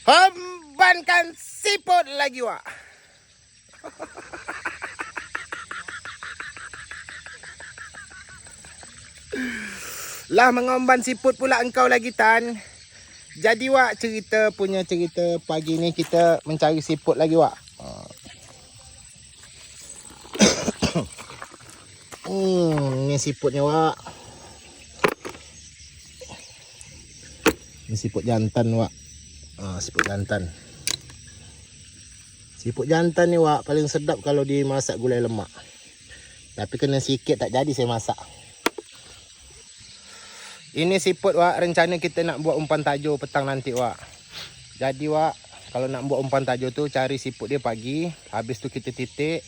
Hembankan siput lagi wak. Lah mengomban siput pula engkau lagi Tan. Jadi wak cerita pagi ni kita mencari siput lagi wak. Ni siputnya wak. Ni siput jantan wak. Siput jantan. Siput jantan ni wak paling sedap kalau dimasak gulai lemak. Tapi kena sikit tak jadi saya masak. Ini siput wak, rencana kita nak buat umpan tajuk petang nanti wak. Jadi wak, kalau nak buat umpan tajuk tu cari siput dia pagi, habis tu kita titik,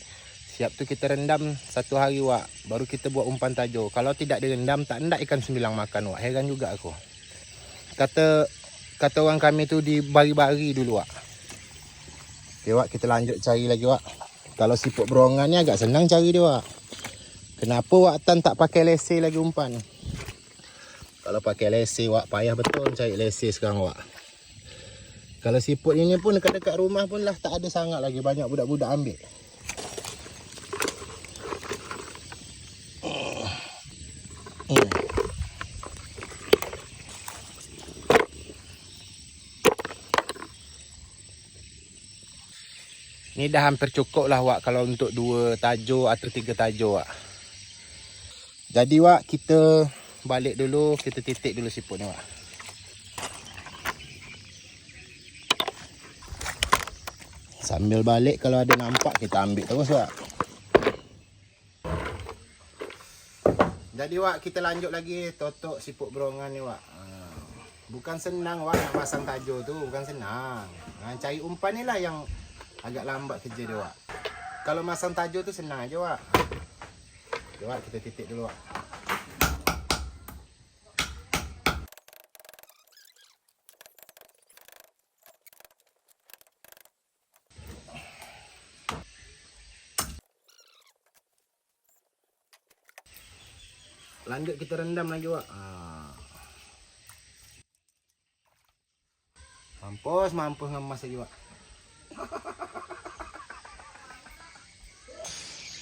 siap tu kita rendam 1 hari wak, baru kita buat umpan tajuk. Kalau tidak direndam tak hendak ikan sembilang makan wak. Heran juga aku. Kata orang kami tu dibari-bari dulu wak. Okay wak, kita lanjut cari lagi wak. Kalau siput berongan ni agak senang cari dia wak. Kenapa wak Tan tak pakai lesen lagi umpan? Kalau pakai lesen wak, payah betul cari lesen sekarang wak. Kalau siput ini pun dekat-dekat rumah pun lah tak ada sangat lagi, banyak budak-budak ambil. Ni dah hampir cukup lah wak kalau untuk 2 tajuk atau 3 tajuk wak. Jadi wak, kita balik dulu, kita titik dulu siput ni wak. Sambil balik kalau ada nampak kita ambil terus wak. Jadi wak, kita lanjut lagi totok siput berongan ni wak. Bukan senang wak nak pasang tajuk tu, bukan senang. Cari umpan ni lah yang agak lambat kerja dia wak. Kalau masang tajuk tu senang aja wak. Okay, wak, kita titik dulu wak. Lanjut kita rendam lagi wak. Mampus ngemas lagi wak.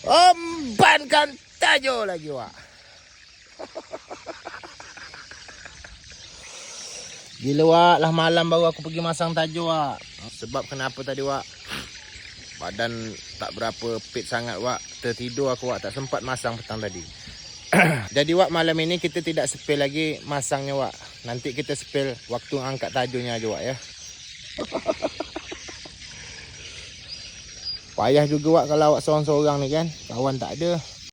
Ombankan tajuk lagi wak. Gila wak, lah malam baru aku pergi masang tajuk wak. Sebab kenapa tadi wak? Badan tak berapa fit sangat wak. Tertidur aku wak, tak sempat masang petang tadi. Jadi wak, malam ini kita tidak sepil lagi masangnya wak. Nanti kita sepil waktu angkat tajuknya aja wak ya. Payah juga wak kalau awak seorang-seorang ni kan. Kawan tak ada.